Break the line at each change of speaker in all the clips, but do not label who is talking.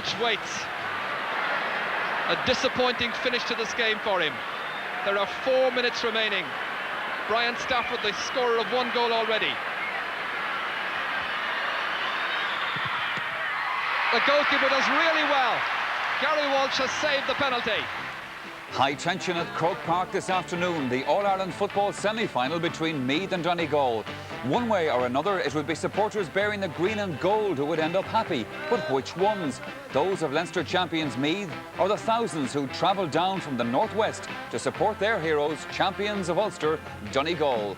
Walsh waits. A disappointing finish to this game for him. There are 4 minutes remaining. Brian Stafford, the scorer of 1 goal already. The goalkeeper does really well. Gary Walsh has saved the penalty.
High tension at Croke Park this afternoon, the All-Ireland football semi-final between Meath and Donegal. One way or another, it would be supporters bearing the green and gold who would end up happy. But which ones? Those of Leinster champions Meath, or the thousands who travelled down from the northwest to support their heroes, champions of Ulster, Donegal?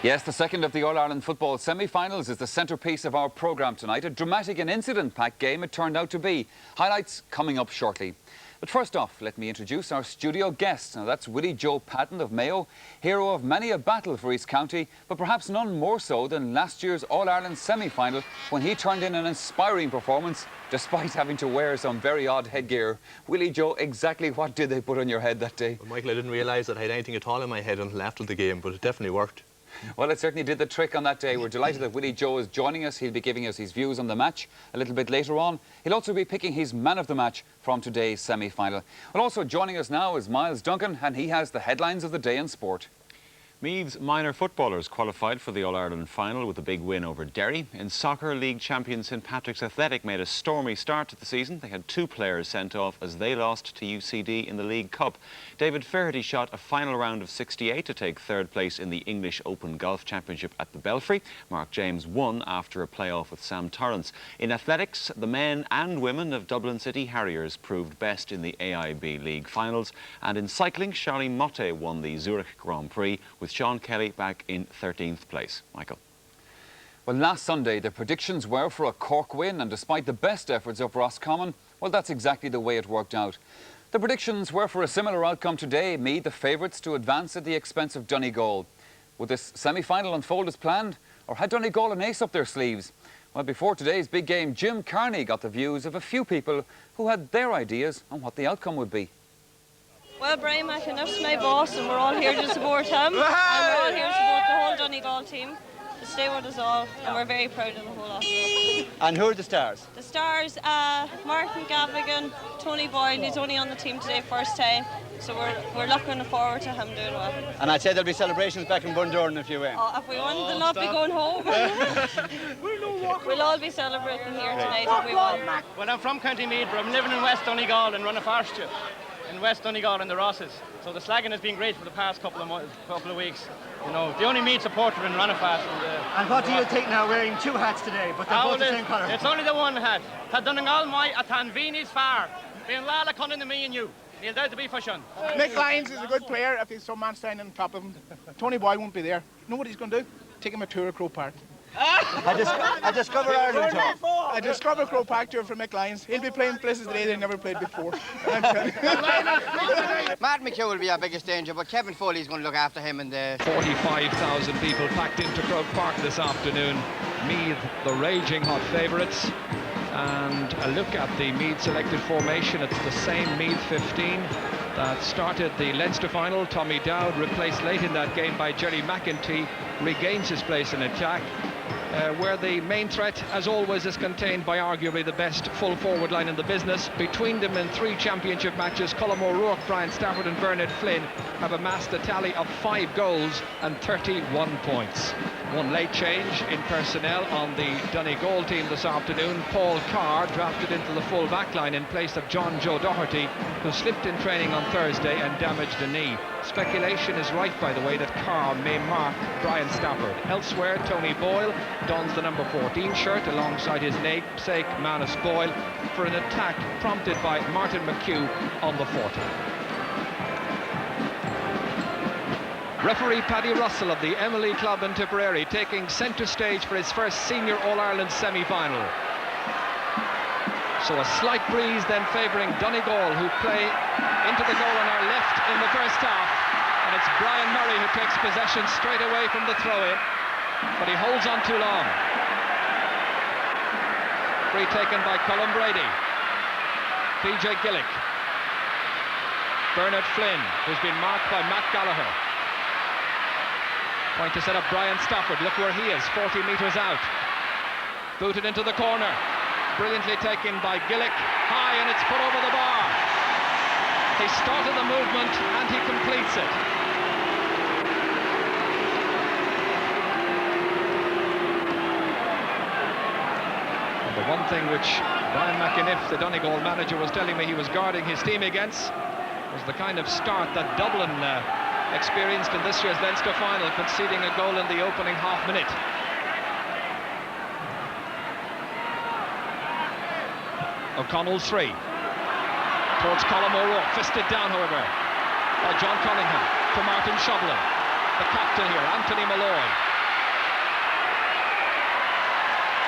Yes, the second of the All-Ireland football semi-finals is the centrepiece of our programme tonight. A dramatic and incident-packed game it turned out to be. Highlights coming up shortly. But first off, let me introduce our studio guest. Now, that's Willie Joe Patton of Mayo, hero of many a battle for East County, but perhaps none more so than last year's All-Ireland semi-final when he turned in an inspiring performance despite having to wear some very odd headgear. Willie Joe, exactly what did they put on your head that day?
Well, Michael, I didn't realise that I had anything at all in my head until after the game, but it definitely worked.
Well, it certainly did the trick on that day. We're delighted that Willie Joe is joining us. He'll be giving us his views on the match a little bit later on. He'll also be picking his man of the match from today's semi-final. Well, also joining us now is Miles Duncan, and he has the headlines of the day in sport.
Meath's minor footballers qualified for the All-Ireland final with a big win over Derry. In soccer, league champion St Patrick's Athletic made a stormy start to the season. They had 2 players sent off as they lost to UCD in the League Cup. David Faherty shot a final round of 68 to take 3rd place in the English Open Golf Championship at the Belfry. Mark James won after a play-off with Sam Torrance. In athletics, the men and women of Dublin City Harriers proved best in the AIB League finals. And in cycling, Charlie Motte won the Zurich Grand Prix with Sean Kelly back in 13th place. Michael.
Well, last Sunday, the predictions were for a Cork win, and despite the best efforts of Roscommon, well, that's exactly the way it worked out. The predictions were for a similar outcome today, Meath the favourites to advance at the expense of Donegal. Would this semi-final unfold as planned, or had Donegal an ace up their sleeves? Well, before today's big game, Jim Carney got the views of a few people who had their ideas on what the outcome would be.
Well, Brian McInerney's my boss, and we're all here to support him. And we're all here to support the whole Donegal team. To stay with us all, and we're very proud of the whole lot.
And who are the stars?
The stars, Martin Gavigan, Tony Boyle. He's only on the team today, first time. So we're looking forward to him doing well.
And I'd say there'll be celebrations back in Bundoran if you win.
Oh, if we won, they'll not be going home. We'll all be celebrating here tonight if we won.
Well, I'm from County Meath, but I'm living in West Donegal and running Farstue. In West Donegal and the Rosses. So the slagging has been great for the past couple of weeks. You know, the only Meath supporter in Ranafat.
And what do you think now, wearing 2 hats today, but they're both the same colour?
It's only the one hat. Tá Donegal mai a tan Vini's far. Being Lala coming to me and you. He'll dare to be for shun.
Mick Lyons is a good player if there's some man standing on top of him. Tony Boyle won't be there. You know what he's going to do? Take him a tour of Croke Park.
I discovered Ireland tour.
I discovered Croke Park tour for Mick Lyons. He'll be playing places today they never played before.
Matt McHugh will be our biggest danger, but Kevin Foley's going to look after him in the...
45,000 people packed into Croke Park this afternoon. Meath, the raging hot favourites. And a look at the Meath selected formation. It's the same Meath 15 that started the Leinster final. Tommy Dowd, replaced late in that game by Jerry McEntee, regains his place in attack. Where the main threat, as always, is contained by arguably the best full forward line in the business. Between them in 3 championship matches, Colm O'Rourke, Brian Stafford and Bernard Flynn have amassed a tally of 5 goals and 31 points. One late change in personnel on the Donegal team this afternoon. Paul Carr drafted into the full back line in place of John Joe Doherty, who slipped in training on Thursday and damaged a knee. Speculation is rife, by the way, that Carr may mark Brian Stafford. Elsewhere, Tony Boyle dons the number 14 shirt alongside his namesake Manus Boyle for an attack prompted by Martin McHugh on the 40. Referee Paddy Russell of the Emily Club in Tipperary taking centre stage for his first senior All-Ireland semi-final. So a slight breeze then favouring Donegal, who play into the goal on our left in the first half. And it's Brian Murray who takes possession straight away from the throw-in, but he holds on too long. Free taken by Colm Brady. PJ Gillick. Bernard Flynn, who's been marked by Matt Gallagher. Point to set up Brian Stafford. Look where he is, 40 metres out. Booted into the corner. Brilliantly taken by Gillick. High, and it's put over the bar. He started the movement and he completes it. And the one thing which Brian McInniff, the Donegal manager, was telling me he was guarding his team against was the kind of start that Dublin experienced in this year's Leinster final, conceding a goal in the opening half minute. O'Connell's free towards Colm O'Rourke, fisted down however by John Cunningham to Martin Shovlin, the captain here, Anthony Malloy,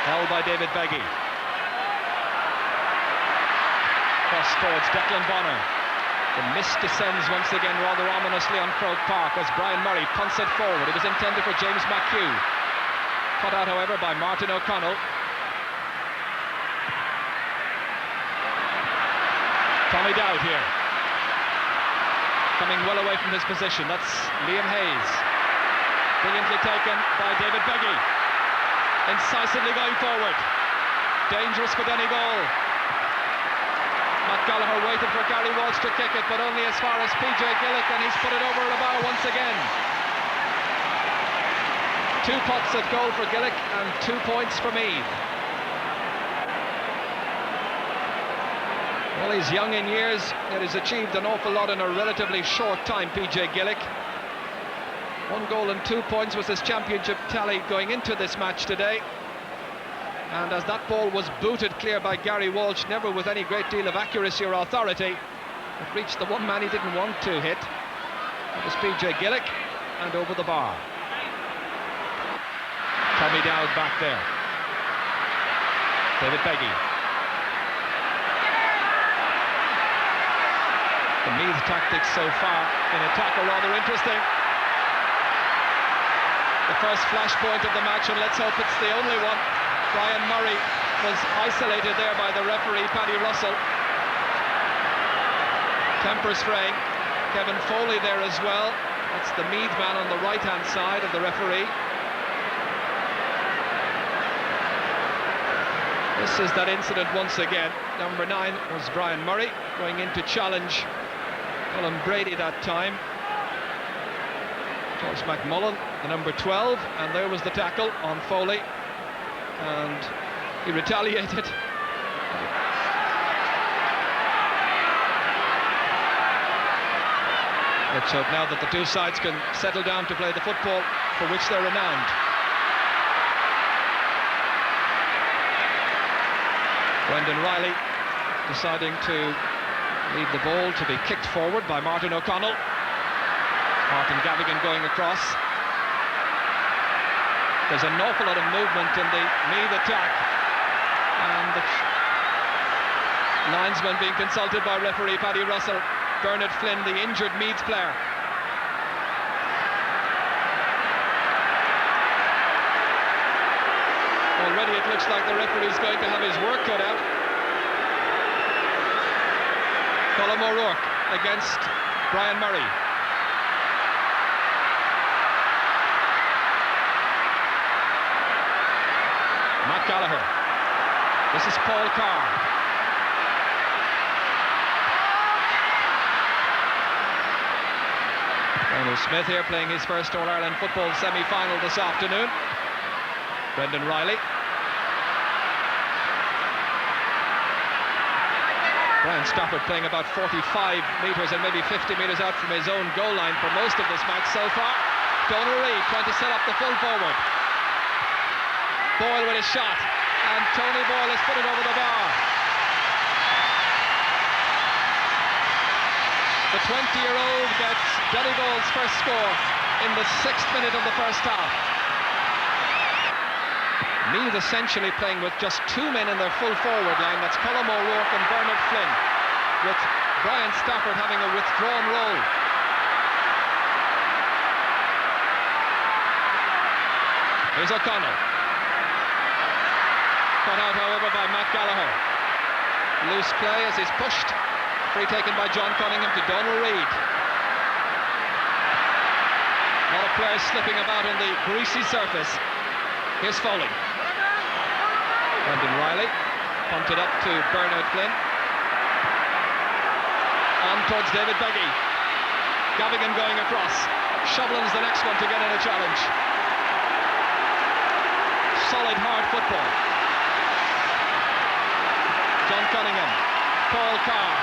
held by David Beggy. Cross towards Declan Bonner. The mist descends once again rather ominously on Croke Park as Brian Murray punts it forward. It was intended for James McHugh. Cut out, however, by Martin O'Connell. Tommy Dowd here. Coming well away from his position. That's Liam Hayes. Brilliantly taken by David Beggy. Incisively going forward. Dangerous for Donegal. Matt Gallagher waited for Gary Walsh to kick it, but only as far as PJ Gillick, and he's put it over the bar once again. 2 pots at goal for Gillick and 2 points for Meath. Well, he's young in years, yet he's achieved an awful lot in a relatively short time, PJ Gillick. 1 goal and 2 points was his championship tally going into this match today. And as that ball was booted clear by Gary Walsh, never with any great deal of accuracy or authority, it reached the one man he didn't want to hit. That was PJ Gillick, and over the bar. Tommy Dowd back there. David Beggy. The Meath tactics so far in attack are rather interesting. The first flashpoint of the match, and let's hope it's the only one. Brian Murray was isolated there by the referee, Paddy Russell. Tempers fraying. Kevin Foley there as well. That's the Meath man on the right-hand side of the referee. This is that incident once again. Number 9 was Brian Murray, going in to challenge Colin Brady that time. George McMullen, the number 12, and there was the tackle on Foley. And he retaliated. Let's hope now that the two sides can settle down to play the football for which they're renowned. Brendan Riley deciding to leave the ball to be kicked forward by Martin O'Connell. Martin Gavigan going across. There's an awful lot of movement in the Meath attack, and the linesman being consulted by referee Paddy Russell. Bernard Flynn, the injured Meath player. Already it looks like the referee's going to have his work cut out. Colm O'Rourke against Brian Murray. Matt Gallagher. This is Paul Carr. Donald Smith here playing his first All-Ireland football semi-final this afternoon. Brendan Riley. Brian Stafford playing about 45 metres and maybe 50 metres out from his own goal line for most of this match so far. Donald Reid trying to set up the full forward. Boyle with a shot, and Tony Boyle has put it over the bar. The 20-year-old gets Donegal's first score in the 6th minute of the first half. Meath essentially playing with just 2 men in their full forward line. That's Colm O'Rourke and Bernard Flynn, with Brian Stafford having a withdrawn role. Here's O'Connell. Cut out, however, by Matt Gallagher. Loose play as he's pushed. Free taken by John Cunningham to Donald Reid. A lot of players slipping about on the greasy surface. Here's Foley. Brendan Riley pumped it up to Bernard Flynn. On towards David Beggy. Gavigan going across. Shoblin's the next one to get in a challenge. Solid, hard football. John Cunningham. Paul Carr.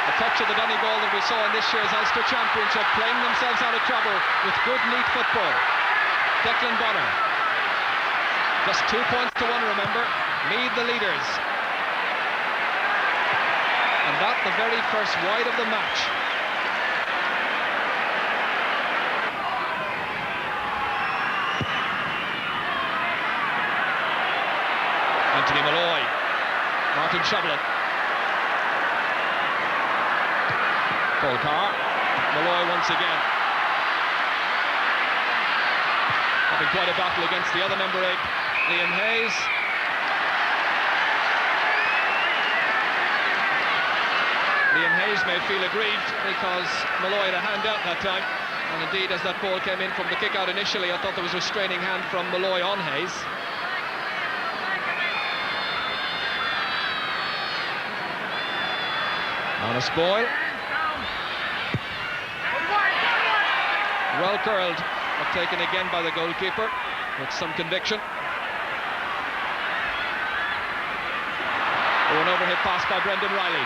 A touch of the Donegal that we saw in this year's Ulster Championship, playing themselves out of trouble with good, neat football. Declan Bonner. Just 2 points to 1, remember. Meath the leaders. And that the very first wide of the match. Anthony Malloy. Martin Shoblin. Paul Carr. Malloy once again. Having quite a battle against the other number 8, Liam Hayes. Liam Hayes may feel aggrieved because Malloy had a hand out that time. And indeed, as that ball came in from the kick-out initially, I thought there was a restraining hand from Malloy on Hayes. Honest Boyle. Well curled, but taken again by the goalkeeper with some conviction. Oh, an overhead pass by Brendan Riley.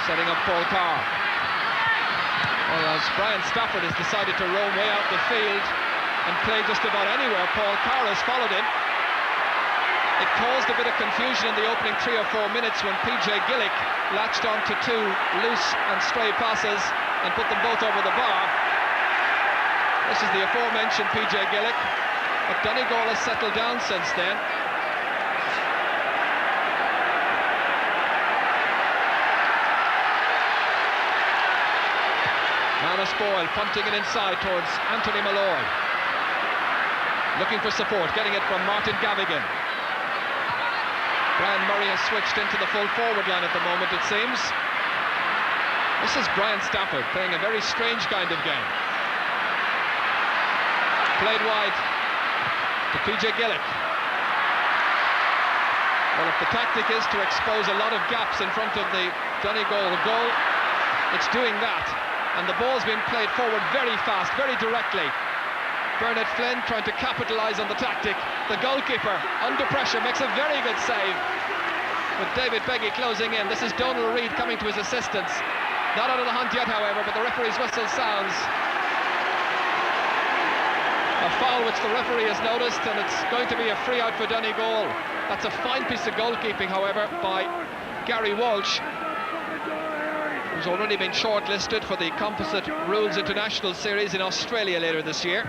Setting up Paul Carr. Well, as Brian Stafford has decided to roam way out the field and play just about anywhere, Paul Carr has followed him. It caused a bit of confusion in the opening 3 or 4 minutes when PJ Gillick latched on to 2 loose and stray passes and put them both over the bar. This is the aforementioned PJ Gillick, but Donegal has settled down since then. Manus Boyle punting it inside towards Anthony Malloy. Looking for support, getting it from Martin Gavigan. Brian Murray has switched into the full forward line at the moment, it seems. This is Brian Stafford playing a very strange kind of game. Played wide to PJ Gillick. Well, if the tactic is to expose a lot of gaps in front of the Donegal goal, it's doing that. And the ball's been played forward very fast, very directly. Bernard Flynn trying to capitalise on the tactic. The goalkeeper, under pressure, makes a very good save. With David Beggy closing in. This is Donald Reid coming to his assistance. Not out of the hunt yet, however, but the referee's whistle sounds. A foul which the referee has noticed, and it's going to be a free out for Donegal. That's a fine piece of goalkeeping, however, by Gary Walsh, who's already been shortlisted for the Composite Rules International Series in Australia later this year.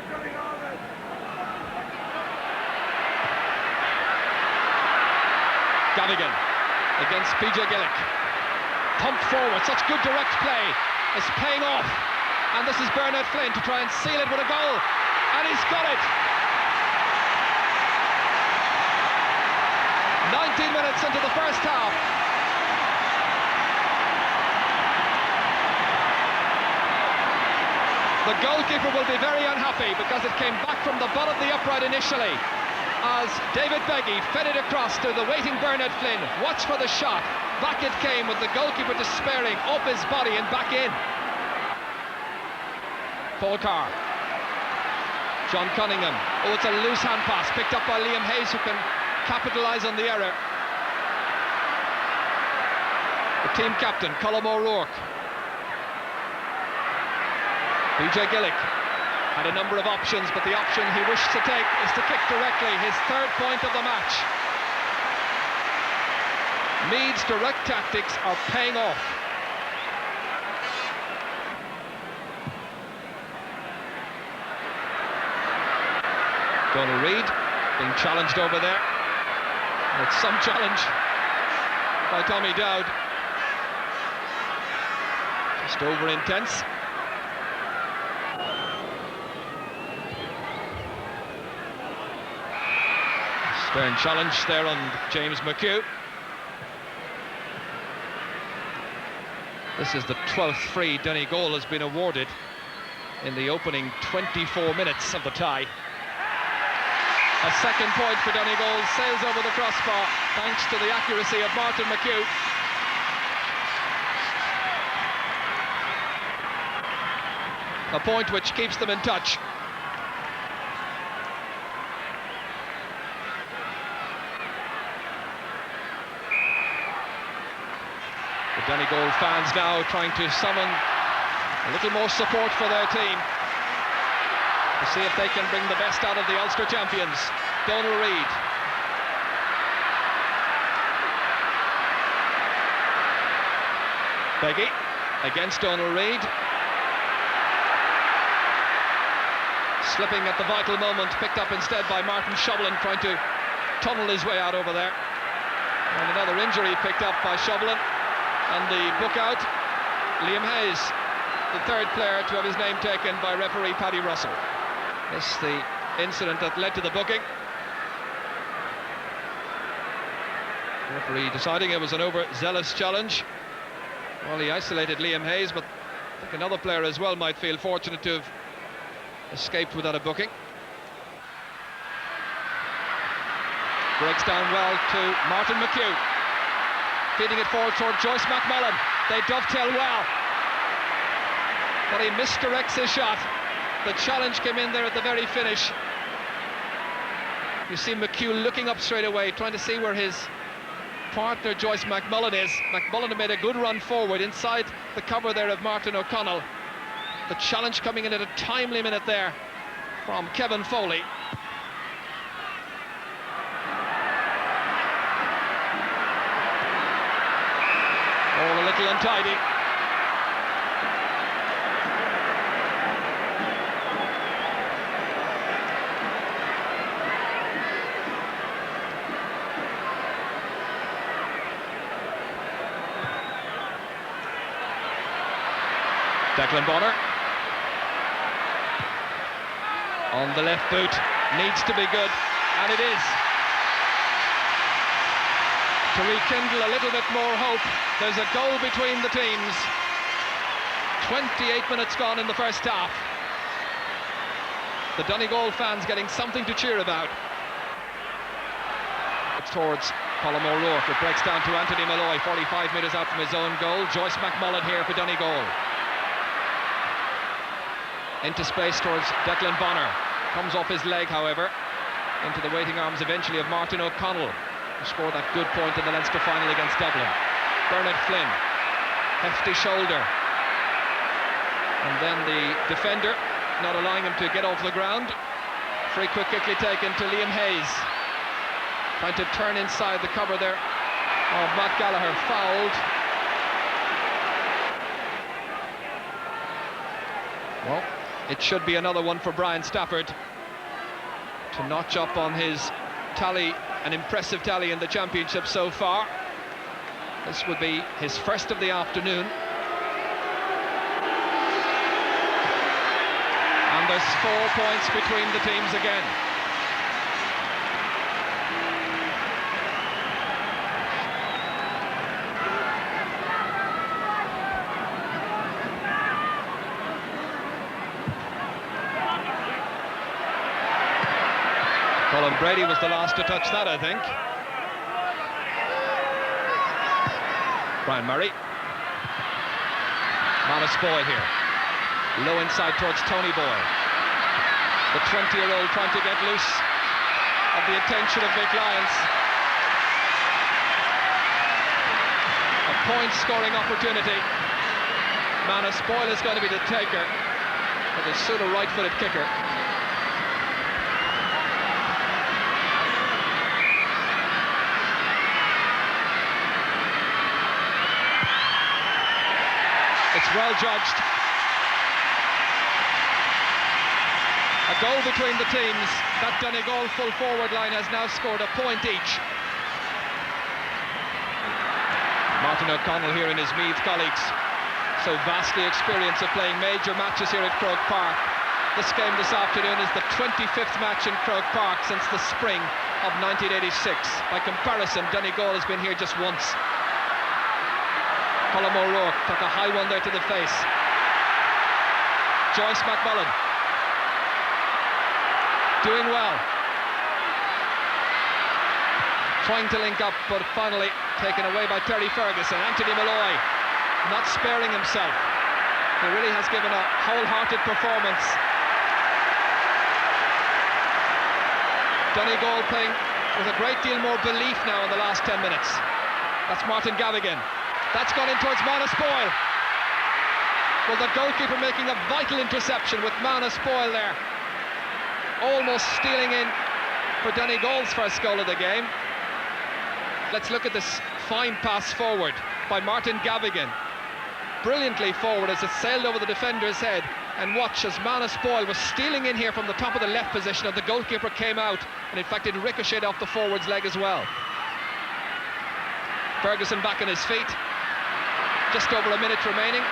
Gavigan against PJ Gillick. Pumped forward, such good direct play. It's paying off. And this is Bernard Flynn to try and seal it with a goal. And he's got it. 19 minutes into the first half. The goalkeeper will be very unhappy because it came back from the butt of the upright initially as David Beggy fed it across to the waiting Bernard Flynn. Watch for the shot. Back it came with the goalkeeper despairing, up his body and back in. Paul Carr. John Cunningham. Oh, it's a loose hand pass picked up by Liam Hayes, who can capitalise on the error. The team captain, Colm O'Rourke. PJ Gillick had a number of options, but the option he wished to take is to kick directly, his 3rd point of the match. Meath's direct tactics are paying off. Donald Reid being challenged over there. It's some challenge by Tommy Dowd. Just over intense. Stern challenge there on James McHugh. This is the 12th free Donegal has been awarded in the opening 24 minutes of the tie. A second point for Donegal, sails over the crossbar thanks to the accuracy of Martin McHugh. A point which keeps them in touch. The Donegal fans now trying to summon a little more support for their team to see if they can bring the best out of the Ulster champions. Donal Reid. Beggy against Donal Reid. Slipping at the vital moment, picked up instead by Martin Shovelin, trying to tunnel his way out over there. And another injury picked up by Shovelin. And the book out, Liam Hayes, the third player to have his name taken by referee Paddy Russell. This the incident that led to the booking. The referee deciding it was an overzealous challenge. Well, he isolated Liam Hayes, but I think another player as well might feel fortunate to have escaped without a booking. Breaks down well to Martin McHugh. Feeding it forward toward Joyce McMullen. They dovetail well. But he misdirects his shot. The challenge came in there at the very finish. You see McHugh looking up straight away, trying to see where his partner Joyce McMullen is. McMullen had made a good run forward inside the cover there of Martin O'Connell. The challenge coming in at a timely minute there from Kevin Foley. All a little untidy. Declan Bonner on the left boot, needs to be good, and it is. To rekindle a little bit more hope, there's a goal between the teams. 28 minutes gone in the first half. The Donegal fans getting something to cheer about. It's towards Colm O'Rourke. It breaks down to Anthony Malloy, 45 metres out from his own goal. Joyce McMullen here for Donegal. Into space towards Declan Bonner. Comes off his leg, however, into the waiting arms eventually of Martin O'Connell, who scored that good point in the Leinster final against Dublin. Bernard Flynn, hefty shoulder. And then the defender not allowing him to get off the ground. Free quickly taken to Liam Hayes. Trying to turn inside the cover there of Matt Gallagher, fouled. Well, it should be another one for Brian Stafford to notch up on his tally, an impressive tally in the championship so far. This would be his first of the afternoon. And there's 4 points between the teams again. Colin Brady was the last to touch that, I think. Brian Murray. Manus Boyle here. Low inside towards Tony Boyle. The 20-year-old trying to get loose of the attention of Vic Lyons. A point-scoring opportunity. Manus Boyle is going to be the taker, but it's soon a right-footed kicker. It's well judged. A goal between the teams. That Donegal full forward line has now scored a point each. Martin O'Connell here and his Meath colleagues, so vastly experienced of playing major matches here at Croke Park. This game this afternoon is the 25th match in Croke Park since the spring of 1986. By comparison, Donegal has been here just once. Colm O'Rourke took a high one there to the face. Joyce McMullen doing well, trying to link up, but finally taken away by Terry Ferguson. Anthony Malloy not sparing himself. He really has given a wholehearted performance. Donegal playing with a great deal more belief now in the last 10 minutes. That's Martin Gavigan. That's gone in towards Manus Boyle. Well, the goalkeeper making a vital interception with Manus Boyle there, almost stealing in for Donegal's first goal of the game. Let's look at this fine pass forward by Martin Gavigan. Brilliantly forward as it sailed over the defender's head, and watch as Manus Boyle was stealing in here from the top of the left position, and the goalkeeper came out, and in fact it ricocheted off the forward's leg as well. Ferguson back on his feet. Just over a minute remaining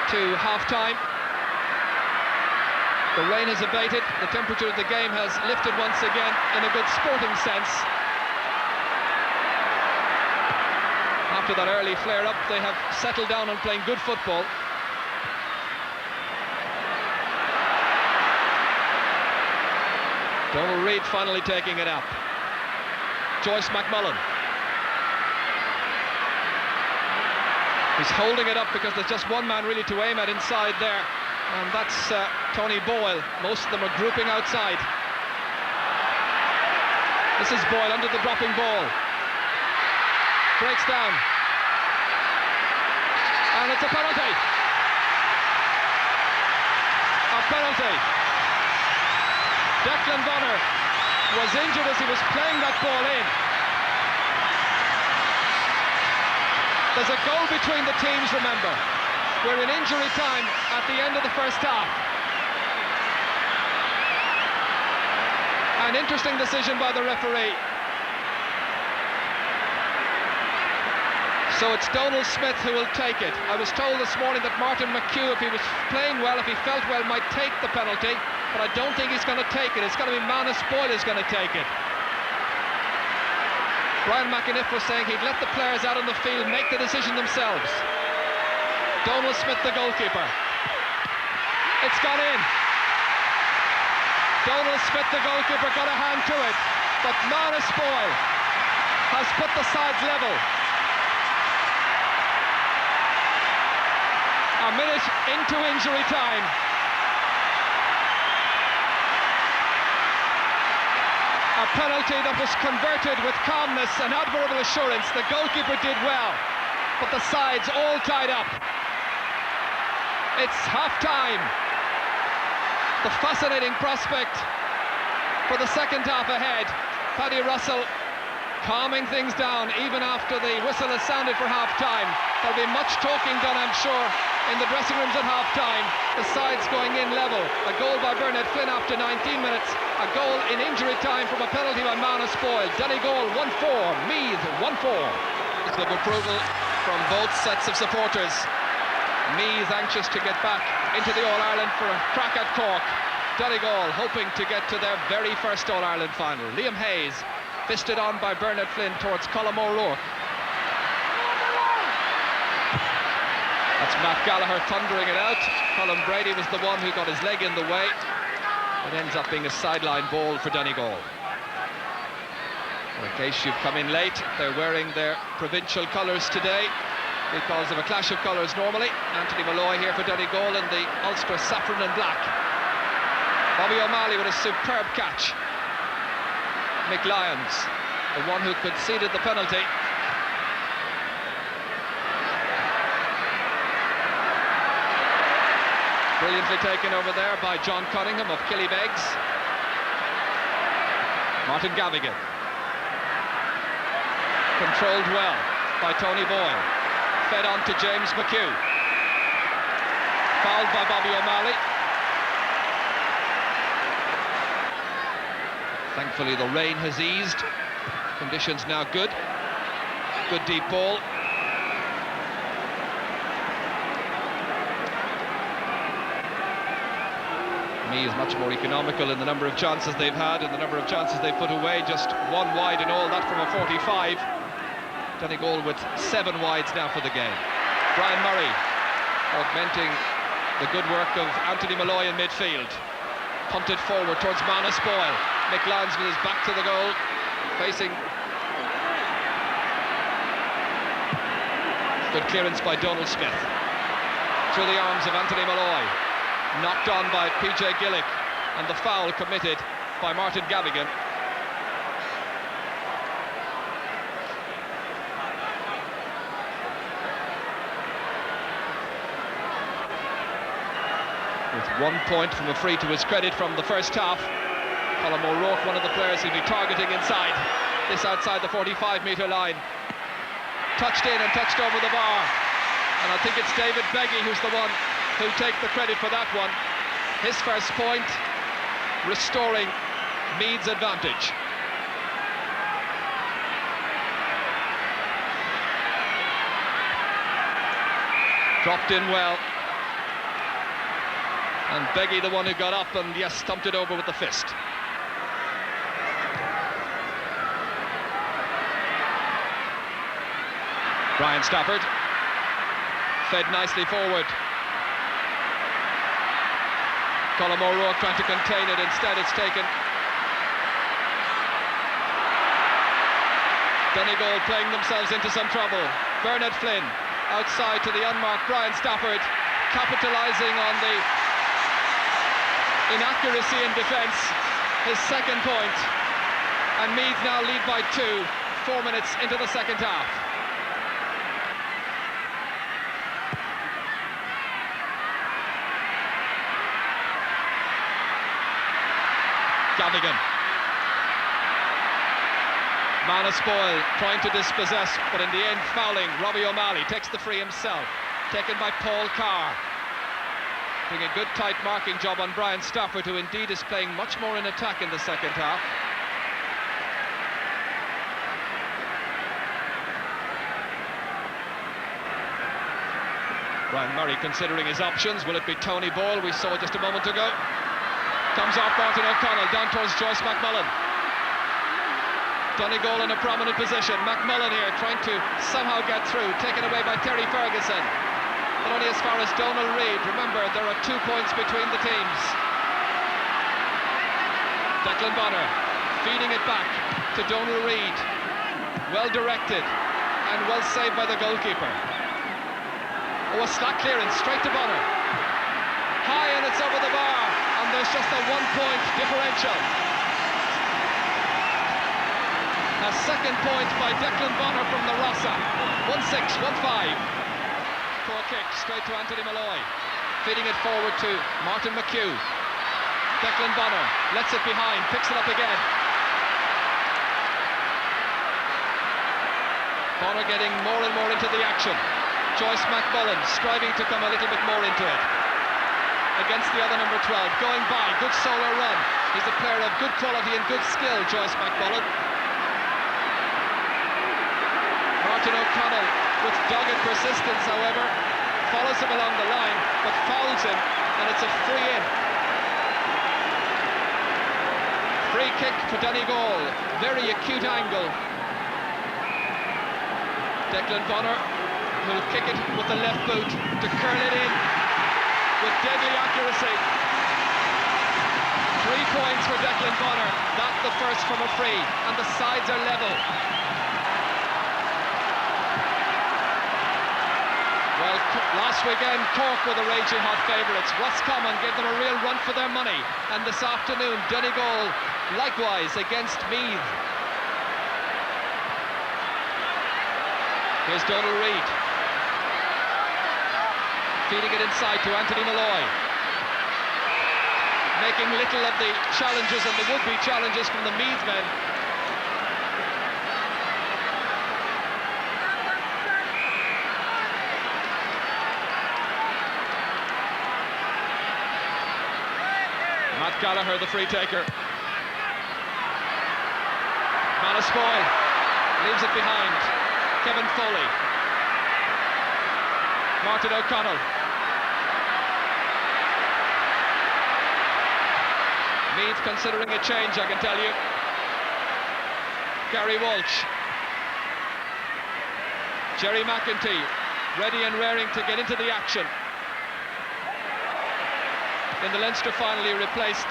to half-time. The rain has abated, the temperature of the game has lifted once again in a good sporting sense. After that early flare-up, they have settled down on playing good football. Donald Reid finally taking it up. Joyce McMullen. He's holding it up because there's just one man really to aim at inside there, and that's Tony Boyle. Most of them are grouping outside. This is Boyle under the dropping ball. Breaks down. And it's a penalty. A penalty. Declan Bonner was injured as he was playing that ball in. There's a goal between the teams, remember. We're in injury time at the end of the first half. An interesting decision by the referee. So it's Donald Smith who will take it. I was told this morning that Martin McHugh, if he was playing well, if he felt well, might take the penalty, but I don't think he's going to take it. It's going to be Manus Boyle who's going to take it. Brian McAniff was saying he'd let the players out on the field make the decision themselves. Donald Smith, the goalkeeper. It's gone in. Donald Smith, the goalkeeper, got a hand to it, but Manus Boyle has put the sides level. A minute into injury time. A penalty that was converted with calmness and admirable assurance. The goalkeeper did well, but the sides all tied up. It's half-time. The fascinating prospect for the second half ahead. Paddy Russell calming things down even after the whistle has sounded for half-time. There'll be much talking done, I'm sure, in the dressing rooms at half-time. The sides going in level. A goal by Bernard Flynn after 19 minutes. A goal in injury time from a penalty by Manus Boyle. Donegal 1-4, Meath 1-4. Of approval from both sets of supporters. Meath anxious to get back into the All-Ireland for a crack at Cork. Donegal hoping to get to their very first All-Ireland final. Liam Hayes fisted on by Bernard Flynn towards Colm O'Rourke. That's Matt Gallagher thundering it out. Colin Brady was the one who got his leg in the way. It ends up being a sideline ball for Donegal. In case you've come in late, they're wearing their provincial colours today because of a clash of colours normally. Anthony Malloy here for Donegal in the Ulster saffron and black. Bobby O'Malley with a superb catch. Mick Lyons, the one who conceded the penalty. Brilliantly taken over there by John Cunningham of Killybegs. Martin Gavigan. Controlled well by Tony Boyle. Fed on to James McHugh. Fouled by Bobby O'Malley. Thankfully the rain has eased. Conditions now good. Good deep ball. Meath is much more economical in the number of chances they've had and the number of chances they've put away. Just one wide and all that from a 45. Donegal with 7 wides now for the game. Brian Murray augmenting the good work of Anthony Malloy in midfield. Punted forward towards Manus Boyle. Mick Lyons with his back to the goal, facing... Good clearance by Donald Smith. Through the arms of Anthony Malloy. Knocked on by PJ Gillick, and the foul committed by Martin Gavigan. With 1 point from a free to his credit from the first half. Colm O'Rourke, one of the players he'll be targeting inside. This outside the 45-metre line. Touched in and touched over the bar. And I think it's David Beggy who's the one who'll take the credit for that one. His first point, restoring Meath's advantage. Dropped in well. And Beggy the one who got up and, yes, thumped it over with the fist. Brian Stafford fed nicely forward. Colm O'Rourke trying to contain it, instead it's taken. Donegal playing themselves into some trouble. Bernard Flynn outside to the unmarked Brian Stafford, capitalising on the inaccuracy in defence, his second point. And Meath now lead by 2, 4 minutes into the second half. Gavigan. Manus Boyle trying to dispossess, but in the end fouling. Robbie O'Malley takes the free himself, taken by Paul Carr. Doing a good tight marking job on Brian Stafford, who indeed is playing much more in attack in the second half. Brian Murray considering his options. Will it be Tony Boyle, we saw just a moment ago? Comes off Martin O'Connell, down towards Joyce McMullen. Donegal in a prominent position. McMullen here trying to somehow get through, taken away by Terry Ferguson. But only as far as Donald Reid. Remember, there are 2 points between the teams. Declan Bonner feeding it back to Donald Reid. Well directed and well saved by the goalkeeper. Oh, a slack clearance straight to Bonner. High, and it's over the bar. And there's just a 1-point differential. A second point by Declan Bonner from the Rossa. 1-6, 1-5. Poor kick straight to Anthony Malloy. Feeding it forward to Martin McHugh. Declan Bonner lets it behind, picks it up again. Bonner getting more and more into the action. Joyce McMullen striving to come a little bit more into it. Against the other number 12, going by, good solo run. He's a player of good quality and good skill, Joyce McMullen. Martin O'Connell, with dogged persistence, however, follows him along the line, but fouls him, and it's a free in. Free kick for Donegal, very acute angle. Declan Bonner will kick it with the left boot to curl it in with deadly accuracy. 3 points for Declan Bonner. That's the first from a free, and the sides are level. Well, last weekend Cork were the raging hot favourites. Roscommon gave them a real run for their money, and this afternoon Donegal likewise against Meath. Here's Donald Reid. Feeding it inside to Anthony Malloy. Making little of the challenges and the would-be challenges from the Meath men. Matt Gallagher, the free taker. Manus Boyle leaves it behind. Kevin Foley. Martin O'Connell. Meath considering a change, I can tell you. Gary Walsh. Jerry McEntee, ready and raring to get into the action. In the Leinster final, he replaced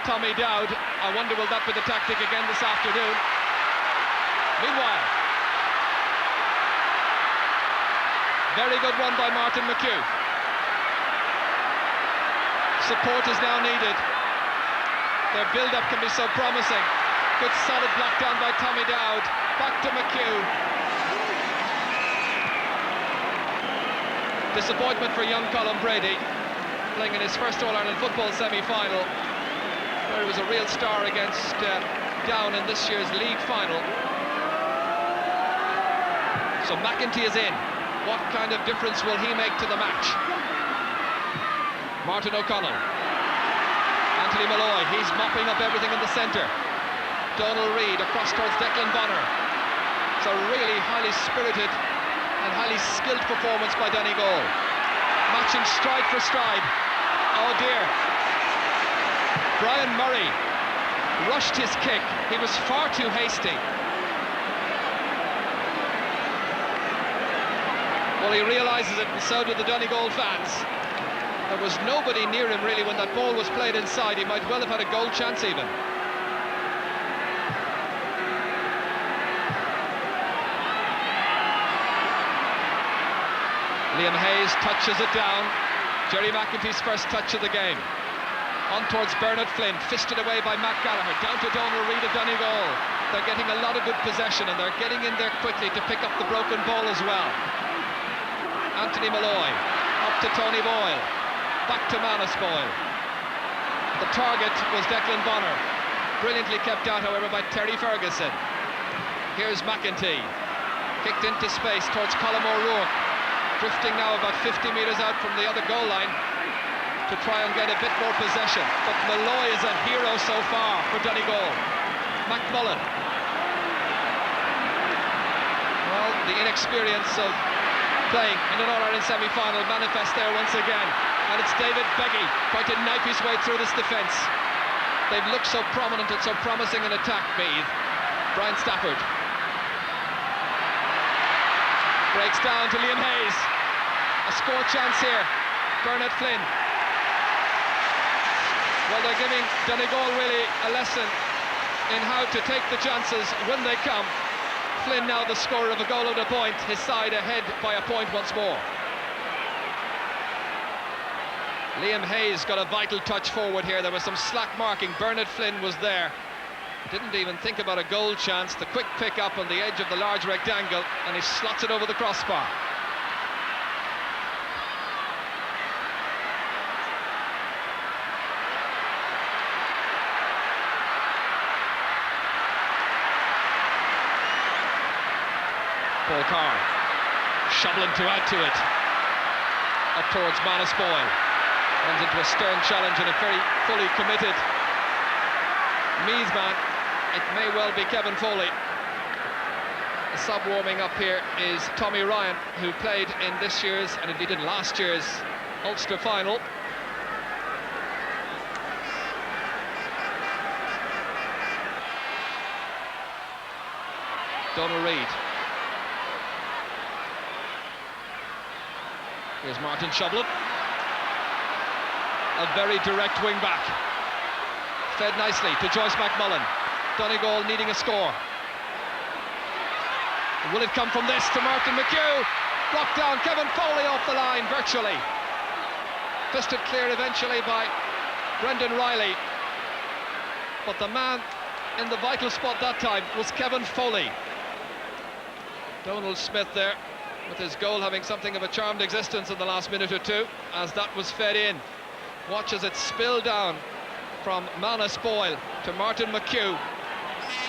Tommy Dowd. I wonder, will that be the tactic again this afternoon? Meanwhile, very good run by Martin McHugh. Support is now needed. Their build-up can be so promising. Good solid block down by Tommy Dowd. Back to McHugh. Disappointment for young Colin Brady, playing in his first All-Ireland football semi-final, where he was a real star against Down in this year's league final. So McEntee is in. What kind of difference will he make to the match? Martin O'Connell. Anthony Malloy, he's mopping up everything in the centre. Donal Reid across towards Declan Bonner. It's a really highly spirited and highly skilled performance by Donegal. Matching stride for stride. Oh dear. Brian Murray rushed his kick. He was far too hasty. Well, he realises it, and so do the Donegal fans. There was nobody near him really when that ball was played inside. He might well have had a goal chance even. Liam Hayes touches it down. Jerry McEntee's first touch of the game. On towards Bernard Flynn, fisted away by Matt Gallagher, down to Donal Reid of Donegal. They're getting a lot of good possession, and they're getting in there quickly to pick up the broken ball as well. Anthony Malloy, up to Tony Boyle, back to Manus Boyle. The target was Declan Bonner, brilliantly kept out, however, by Terry Ferguson. Here's McEntee, kicked into space towards Colm O'Rourke, drifting now about 50 metres out from the other goal line to try and get a bit more possession. But Malloy is a hero so far for Donegal. McMullen. Well, the inexperience of playing in an All-Ireland semi-final manifest there once again. And it's David Beggy trying to knife his way through this defence. They've looked so prominent and so promising in attack, Meath. Brian Stafford breaks down to Liam Hayes. A score chance here. Bernard Flynn. Well, they're giving Donegal really a lesson in how to take the chances when they come. Flynn now the scorer of a goal and a point, his side ahead by a point once more. Liam Hayes got a vital touch forward here. There was some slack marking. Bernard Flynn was there. Didn't even think about a goal chance. The quick pick up on the edge of the large rectangle, and he slots it over the crossbar. Paul Carr shoveling to add to it. Up towards Manus Boyle. Runs into a stern challenge and a very fully committed Meath man. It may well be Kevin Foley. The sub warming up here is Tommy Ryan, who played in this year's, and indeed in last year's, Ulster final. Donal Reid. Here's Martin Shovlin. A very direct wing back. Fed nicely to Joyce McMullen. Donegal needing a score. Will it come from this to Martin McHugh? Blocked down, Kevin Foley off the line virtually. Fisted clear eventually by Brendan Riley. But the man in the vital spot that time was Kevin Foley. Donald Smith there, with his goal having something of a charmed existence in the last minute or two, as that was fed in. Watch as it spilled down from Manus Boyle to Martin McHugh,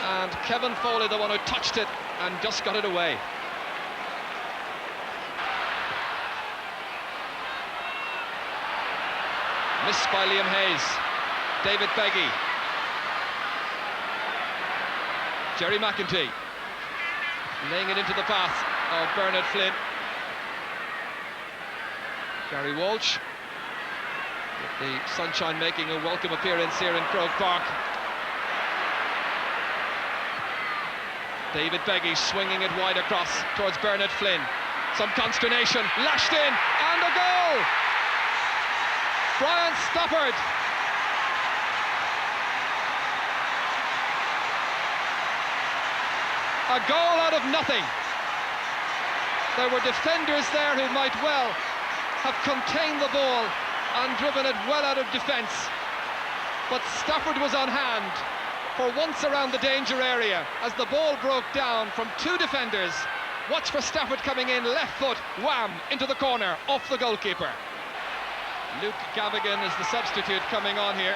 and Kevin Foley, the one who touched it and just got it away. Missed by Liam Hayes. David Beggy. Jerry McEntee laying it into the path of Bernard Flynn. Gary Walsh, with the sunshine making a welcome appearance here in Croke Park. David Beggy swinging it wide across towards Bernard Flynn. Some consternation, lashed in, and a goal! Brian Stafford. A goal out of nothing. There were defenders there who might well have contained the ball and driven it well out of defence. But Stafford was on hand for once around the danger area as the ball broke down from two defenders. Watch for Stafford coming in, left foot, wham, into the corner, off the goalkeeper. Luke Gavigan is the substitute coming on here.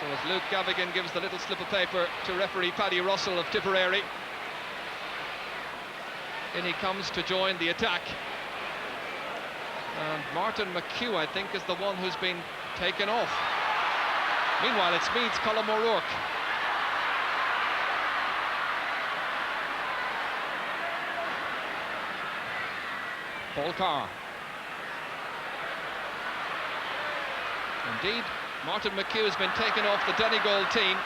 So as Luke Gavigan gives the little slip of paper to referee Paddy Russell of Tipperary. In he comes to join the attack. And Martin McHugh, I think, is the one who's been taken off. Meanwhile, it's Meath's Colm O'Rourke. Paul Carr. Indeed, Martin McHugh has been taken off the Donegal team.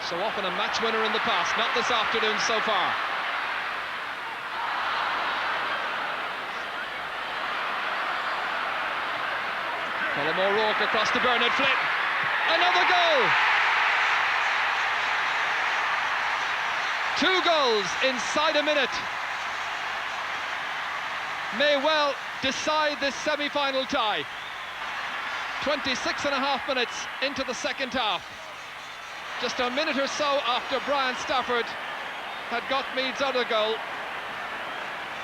So often a match winner in the past, not this afternoon so far. Colm O'Rourke across to Bernard Flynn. Another goal! 2 goals inside a minute. May well decide this semi-final tie. 26.5 minutes into the second half. Just a minute or so after Brian Stafford had got Meath's other goal.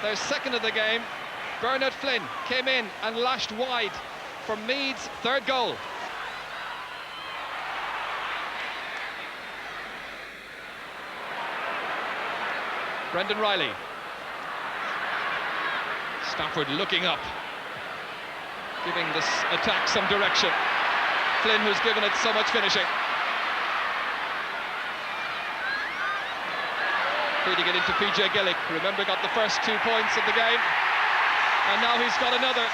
Their second of the game. Bernard Flynn came in and lashed wide for Meath's third goal. Brendan Riley. Stafford looking up, giving this attack some direction. Flynn, who's given it so much finishing. Feeding it into PJ Gillick, who, remember, got the first 2 points of the game. And now he's got another.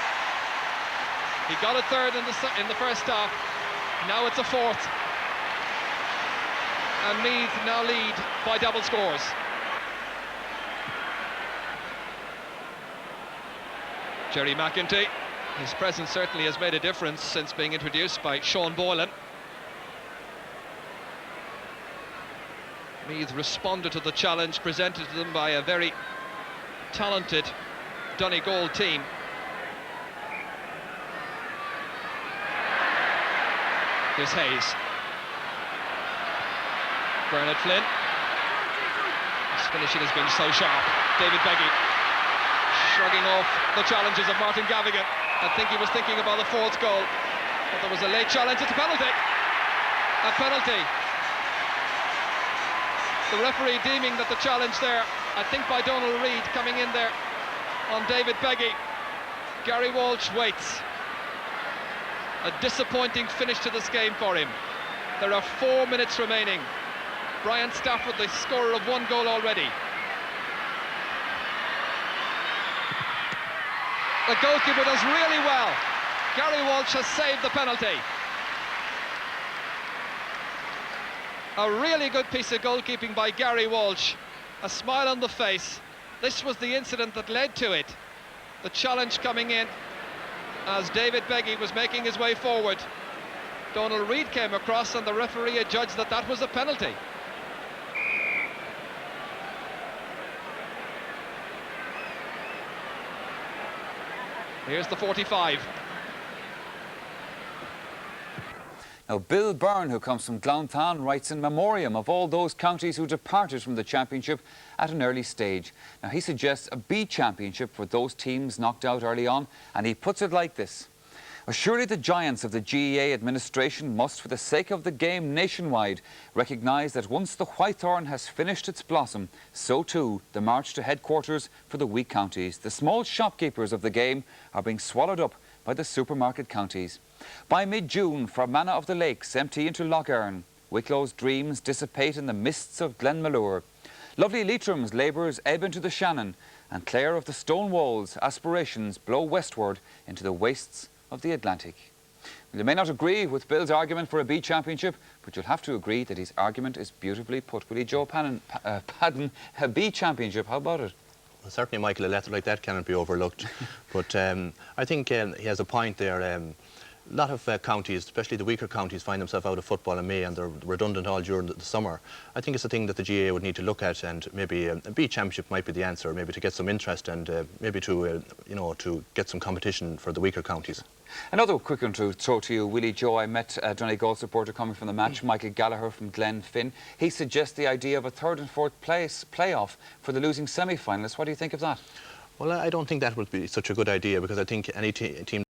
He got a third in the first half. Now it's a fourth. And Meath now lead by double scores. Jerry McEntee, his presence certainly has made a difference since being introduced by Sean Boylan. Meath responded to the challenge presented to them by a very talented Donegal team. Here's Hayes. Bernard Flynn. His finishing has been so sharp. David Beggy shrugging off the challenges of Martin Gavigan. I think he was thinking about the fourth goal, but there was a late challenge. It's a penalty. A penalty. The referee deeming that the challenge there, I think by Donald Reid, coming in there on David Beggy. Gary Walsh waits. A disappointing finish to this game for him. There are 4 minutes remaining. Brian Stafford, the scorer of 1 goal already. The goalkeeper does really well. Gary Walsh has saved the penalty. A really good piece of goalkeeping by Gary Walsh. A smile on the face. This was the incident that led to it. The challenge coming in as David Beggy was making his way forward. Donald Reid came across and the referee had judged that that was a penalty. Here's the 45.
Now, Bill Byrne, who comes from Glounthaune, writes in memoriam of all those counties who departed from the championship at an early stage. Now, he suggests a B championship for those teams knocked out early on, and he puts it like this. Surely the giants of the GEA administration must, for the sake of the game nationwide, recognise that once the Whitethorn has finished its blossom, so too the march to headquarters for the weak counties. The small shopkeepers of the game are being swallowed up by the supermarket counties. By mid-June, Fermanagh of the Lakes empty into Lough Erne. Wicklow's dreams dissipate in the mists of Glenmalure. Lovely Leitrim's labours ebb into the Shannon, and Clare of the Stone Walls' aspirations blow westward into the wastes of the Atlantic. You may not agree with Bill's argument for a B championship, but but you'll have to agree that his argument is beautifully put. Willie Joe Padden, B Championship, how about it?
Well, certainly, Michael, a letter like that cannot be overlooked. But I think he has a point there. A lot of counties, especially the weaker counties, find themselves out of football in May, and they're redundant all during the summer. I think it's a thing that the GAA would need to look at, and maybe a B Championship might be the answer, maybe to get some interest and maybe to, you know, to get some competition for the weaker counties.
Another quick one to throw to you, Willie Joe. I met a Donegal supporter coming from the match, Michael Gallagher from Glenfin. He suggests the idea of a third and fourth place playoff for the losing semi-finalists. What do you think of that?
Well, I don't think that would be such a good idea, because I think any team